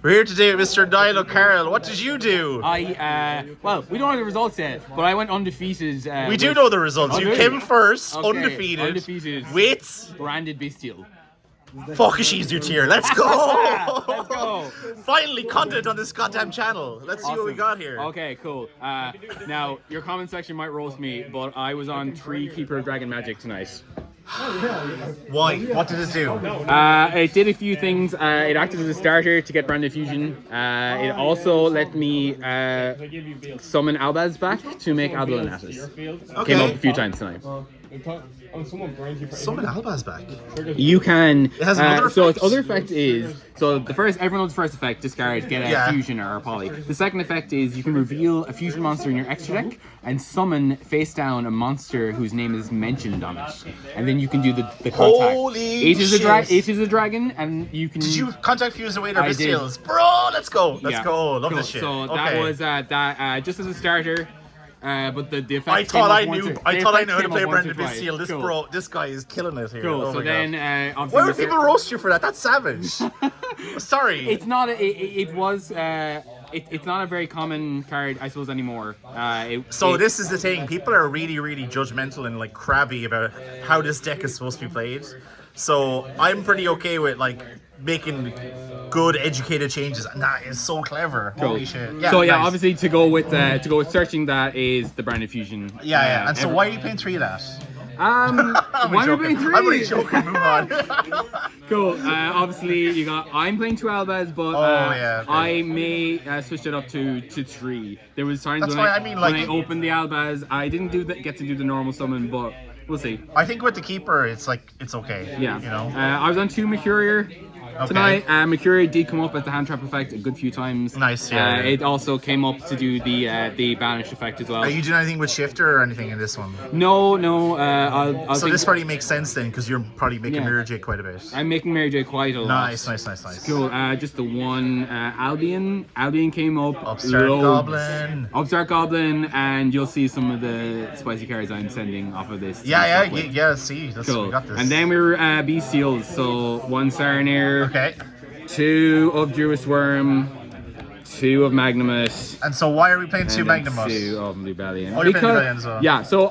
We're here today with Mr. Niall O'Carroll. What did you do? Well, we don't know the results yet, but I went undefeated. We do know the results. You came first, Okay, undefeated. With Branded Bystial. fuck Ishizu Tear. Let's go! Let's go! Finally, content on this goddamn channel. Let's see what we got here. Okay, cool. Now, your comment section might roast me, but I was on 3 Keeper of Dragon Magic tonight. Why? What did it do? It did a few things. It acted as a starter to get Branded Fusion. It also let me summon Albaz back to make Albaz Natus. Okay. Came up a few times tonight. Summon Albaz back. You can. It has another so effect? its other effect is everyone knows the first effect, discard, get a fusion or a poly. The second effect is you can reveal a fusion monster in your extra deck and summon face down a monster whose name is mentioned on it, and then you can do the contact. Holy It is a dragon, and you can. Did you contact fuse away their I did. bystials? Bro, let's go. Let's Yeah. go. Love Cool. this shit. So okay. that was just as a starter. But the effect. I thought I knew how to play Branded Branded Bystial. This guy is killing it here. Cool. Oh So my then, God. Why would people roast you for that? That's savage. Sorry. It's not. It was. It's not a very common card, I suppose, anymore. This is the thing. People are really, really judgmental and like crabby about how this deck is supposed to be played. So I'm pretty okay with like making good educated changes, and that is so clever. Cool. Holy shit. Nice. Obviously to go with searching that is the Branded Fusion. And so why are you playing 3 of that? Why am I playing 3? I'm only joking. Move on. Cool. Obviously, I'm playing 2 Albaz, but I may switch it up to 3. There was times when I opened the Albaz, I didn't get to do the normal summon, but we'll see. I think with the keeper, it's okay. Yeah. You know. I was on 2 Mercurier tonight. Mercurier did come up as the hand trap effect a good few times. Nice. Yeah. It also came up to do the banish effect as well. Are you doing anything with shifter or anything in this one? No. So this probably makes sense then, because you're probably making Mirror J quite a bit. I'm making Mary J quite a lot. Nice. Cool. Just the one Albion. Albion came up. Upstart Goblin, and you'll see some of the spicy cards I'm sending off of this. See, cool. We got this. And then we were bystials. So 1 Sarnier. Okay. 2 of Druid Worm. 2 of Magnemus. And so why are we playing 2 Magnemus? 2 of Lubellion. Oh, you're playing Lubellion as well. Yeah, so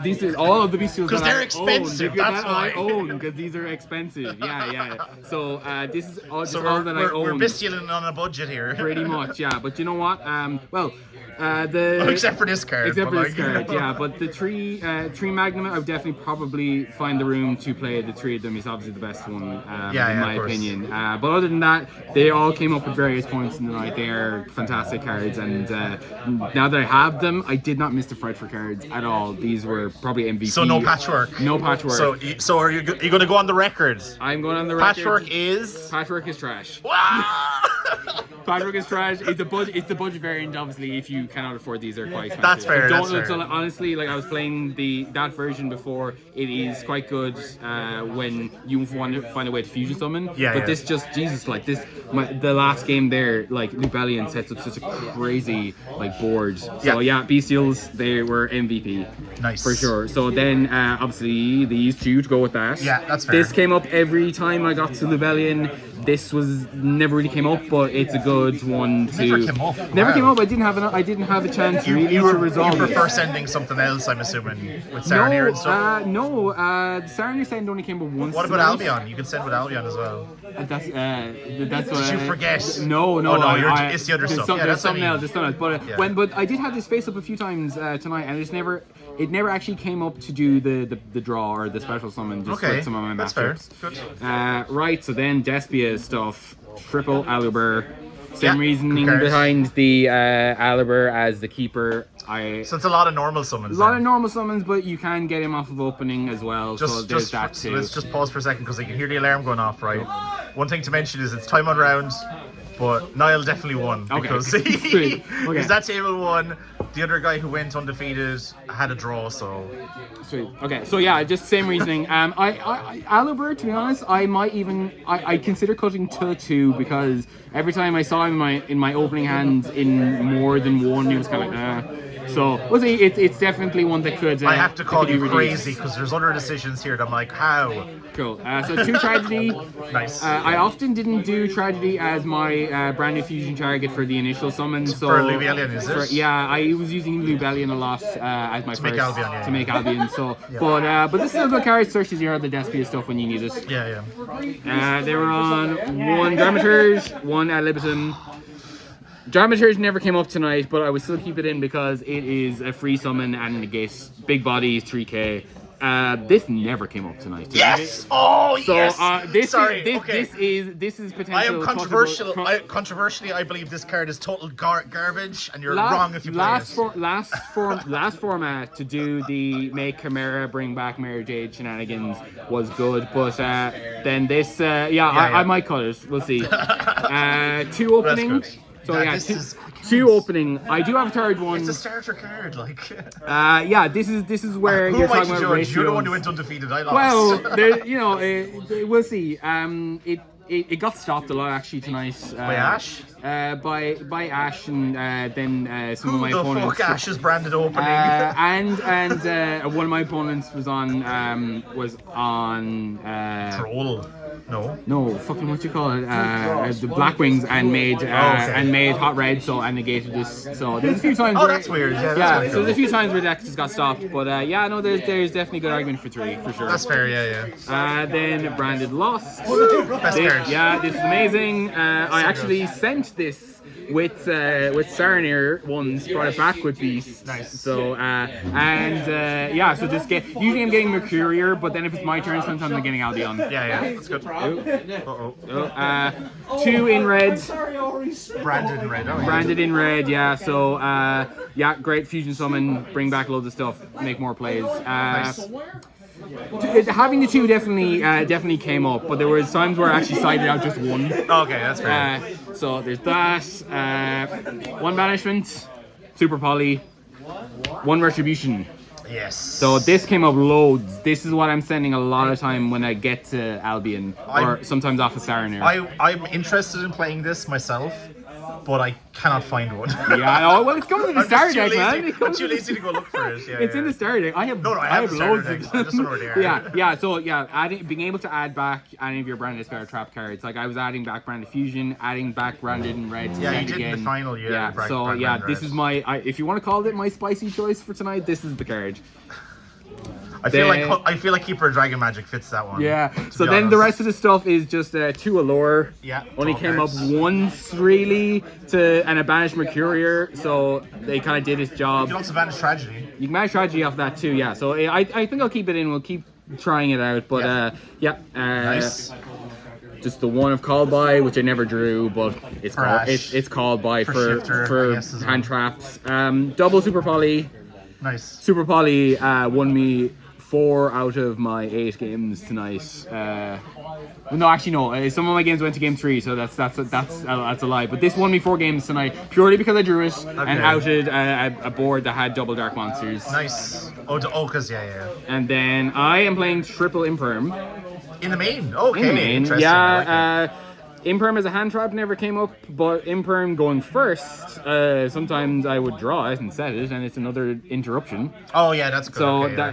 these are all of the bystials because they're expensive. That's why I own, because these are expensive. Yeah. So this is all that I own. We're bystialing on a budget here. Pretty much, yeah. But you know what? Except for this card. Yeah. But the 3 Magnum, I would definitely probably find the room to play the 3 of them. He's obviously the best one, in my opinion. But other than that, they all came up at various points in the night. They are fantastic cards, and now that I have them, I did not miss the fight for cards at all. These were probably MVP. So no patchwork. No patchwork. So are you going to go on the record? I'm going on the record. Patchwork is trash. Patchwork is trash. It's the budget variant, obviously. If you cannot afford these, are quite expensive. That's fair. So honestly, like I was playing that version before. It is quite good when you want to find a way to fusion summon. But this just Jesus, like this, the last game there, like Lubellion sets up such a crazy board. So bystials, they were MVP. Nice. For sure. So then obviously these 2 to go with that. Yeah, that's fair. This came up every time I got to Lubellion. This never really came up, but it's a good one to. Never came up. I didn't have a chance to resolve. You prefer sending something else, I'm assuming, with Sarnier and stuff. No. Sarnier send only came up once. What about Albion? You can send with Albion as well. That's Did you forget? No. It's the other stuff. There's something else. But I did have this face up a few times tonight, and it never actually came up to do the draw or the special summon. Just with some of my matchups. Good. Right. So then Despia stuff. Triple Aluber. Same reasoning behind the Aluber as the keeper. So it's a lot of normal summons. But you can get him off of opening as well. So there's that too. Let's just pause for a second because I can hear the alarm going off. Right. One thing to mention is it's time on round, but Niall definitely won because that table won. The other guy who went undefeated had a draw, so. Sweet. Okay, so just same reasoning. Aluber, to be honest, I consider cutting to 2 because every time I saw him in my opening hand in more than one, he was kind of like, So we'll see. It's definitely one that could. I have to call you reduced. crazy because there's other decisions here that I'm like, how? Cool. So 2 tragedy. Nice. I often didn't do tragedy as my branded fusion target for the initial summon. So for Lubellion, is it? Yeah, I was using Lubellion a lot as my to first make Albion, yeah, to make Albion. So, but this is a good card. Searches zero the Despia stuff when you need it. Yeah. They were on 1 Dramaturge, 1 Ad libitum. Dramaturge never came up tonight, but I would still keep it in because it is a free summon and a negate. Big bodies, 3k. This never came up tonight. Yes! Oh, so, yes! This is potential. I am controversial. Controversially, I believe this card is total garbage, and you're wrong if you play it. Last format to do the make Chimera bring back Mary Jade shenanigans was good, but then this, I might cut it. We'll see. 2 opening. So yeah, two opening. I do have a third one. It's a starter card, like. This is where you're talking about ratios. You're the one who went undefeated. I lost. Well, we'll see. It got stopped a lot actually tonight. By Ash? By Ash and then some of my opponents. Who the fuck Ash's branded opening? and one of my opponents was on Troll. No, fucking what you call it? The Black Wings and made Hot Red, so I negated this. So there's a few times. Oh, that's weird. Yeah. So there's a few times where that just got stopped, but there's definitely good argument for 3 for sure. That's fair. Yeah. Then Branded Lost. Best card. Yeah, this is amazing. I actually sent this with Saranir once, brought it back with Beast. Nice. So so just usually I'm getting Mercurier, but then if it's my turn, sometimes I'm getting Albion. Yeah, that's good. 2 in red. Branded in red. Branded in red, yeah. So great fusion summon, bring back loads of stuff, make more plays. Nice. Having the 2 definitely came up, but there was times where I actually sided out just 1. Okay, that's fair. So there's that. 1 banishment, super poly, 1 retribution. Yes. So this came up loads. This is what I'm sending a lot of time when I get to Albion, or sometimes off of Saranir. I'm interested in playing this myself, but I cannot find one. Well, it's coming in the starter deck, man. I'm too lazy to go look for it. It's in the starter deck. I have loads of them. I just don't know where they are. So being able to add back any of your branded spare trap cards. Like I was adding back branded fusion, adding back branded in red. Yeah, you did in the final. This is my. If you want to call it my spicy choice for tonight, this is the card. I feel like Keeper of Dragon Magic fits that one. Yeah. So then the rest of the stuff is just 2 Allure. Yeah. Only came up once really and a Banished Mercurier. So they kind of did its job. You can also banish Tragedy. You can banish Tragedy off that too. Yeah. So I think I'll keep it in. We'll keep trying it out. But nice. Just the 1 of Call By, which I never drew, but it's Called By for hand traps. Double Super Poly. Nice. Super Poly won me 4 out of my 8 games tonight. No, actually no. Some of my games went to game 3, so that's a lie. But this won me 4 games tonight purely because I drew it and outed a board that had double Dark Monsters. Nice. Because And then I am playing triple Imperm. In the main. Okay. In the main. Interesting. Yeah. Imperm as a hand trap never came up, but Imperm going first, sometimes I would draw it and set it, and it's another interruption. Oh yeah, that's good. So okay,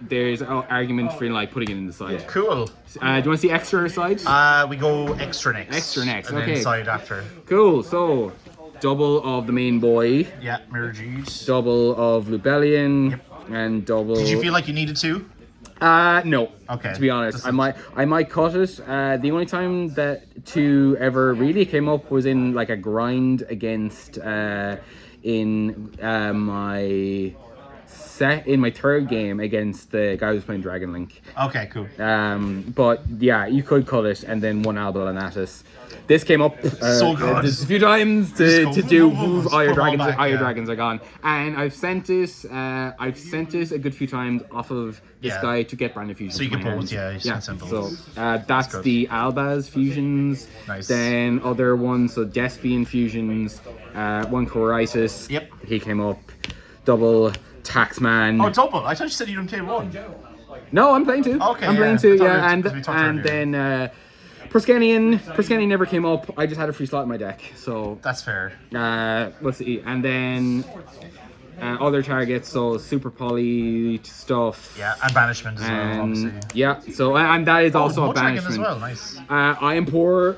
there's an argument for like putting it in the side. Cool. Do you want to see extra or side? We go extra next. Extra next. And Okay. then side after. Cool. So double of the main boy. Yeah, Mirror G'd. Double of Lubellion. Yep. And double. Did you feel like you needed to? No. Okay. To be honest, I might cut it. The only time that 2 ever really came up was in like a grind against in my 3rd game against the guy who's playing Dragon Link. Okay, cool. But yeah, you could cut it and then 1 Albal and Atis. This came up so good. Just a few times to do all your dragons are gone, and I've sent this a good few times off of this guy to get branded fusions. So you can both, simple. So that's the Albaz fusions. Nice. Then other ones, so Despian fusions, 1 Corisis. Yep. He came up. Double Taxman. Oh, double! I thought you said you didn't play 1. No, I'm playing 2. Okay, I'm playing 2. Yeah, and then. Perskenian never came up. I just had a free slot in my deck, so That's fair. let's see. And then other targets, so super poly stuff. Yeah, and banishment as well, obviously. Yeah, so and that is also a Mud Dragon banishment as well, nice. I am poor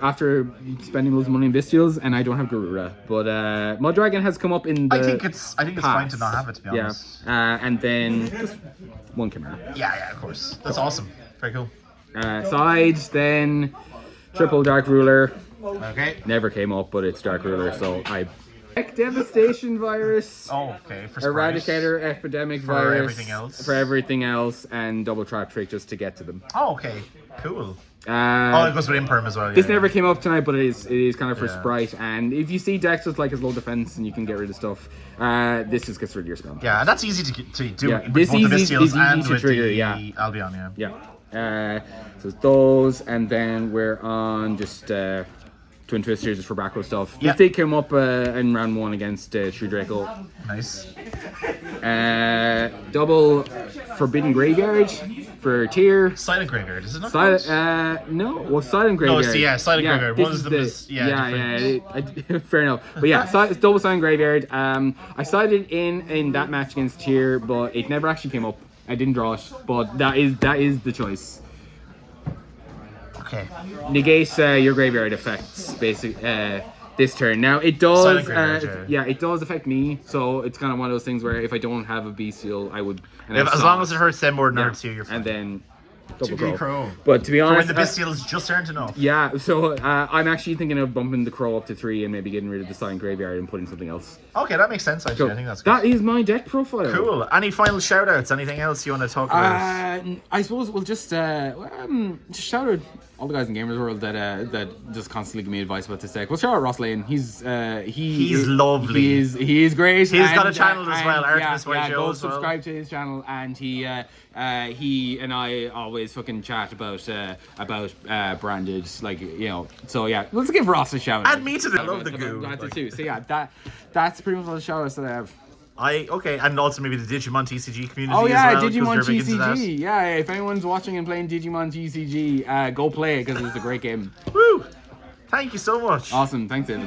after spending loads of money in Bystials, and I don't have Garura. But Mud Dragon has come up in the I think it's fine to not have it, to be honest. And then just one Chimera. Yeah, of course. That's awesome. Very cool. Sides, then triple Dark Ruler. Okay. Never came up, but it's Dark Ruler, so I... Devastation Virus. Oh, okay. For Eradicator, Epidemic for Virus. Everything else. For everything else, and Double Trap Trick just to get to them. Oh, okay. Cool. It goes with Imperm as well. This never came up tonight, but it is kind of for Yeah. Sprite. And if you see decks with like his low defense and you can get rid of stuff, this just gets rid of your spell. Yeah, and that's easy to do Yeah, with this both the easy- Bystials is easy and to with trigger, the yeah. Albion, yeah. Yeah. So it's those, and then we're on just Twin Twisters just for back row stuff. Yeah. This did come up in round 1 against Shrew Draco. Nice. Double Forbidden Graveyard for Tear. Silent Graveyard, is it not? Silent Graveyard. Silent Graveyard. this One is is the fair enough. But yeah, it's double Silent Graveyard. I sided in that match against Tear, but it never actually came up. I didn't draw it, but that is the choice. Okay. Negate your graveyard effects this turn. Now it does Silent Graveyard, it does affect me, so it's kind of one of those things where if I don't have a bestial, I would As long as it hurts them more than hurts you, you're fine. and then double 2D crow. crow. But to be For when honest, the Bystials just aren't enough. yeah, so I'm actually thinking of bumping the crow up to 3 and maybe getting rid of the Silent Graveyard and putting something else. Okay, that makes sense, actually. So I think that's good. that is my deck profile. Cool. Any final shout-outs? Anything else you want to talk about? I suppose we'll just shout out all the guys in Gamers World that just constantly give me advice about this deck. Well, shout out Ross Lane. He's lovely. He is great. He's got a channel as well, Artemis White Show go as well. subscribe to his channel, and he and I always fucking chat about branded, like, you know. So yeah, let's give Ross a shout out. And me too. I love the goo. That's it too. So yeah, that's pretty much all the shout outs that I have. And also maybe the Digimon TCG community Oh yeah, as well, 'cause Digimon you're big into that. TCG. Yeah, if anyone's watching and playing Digimon TCG, go play it because it's a great game. Woo! Thank you so much. Awesome, thanks David.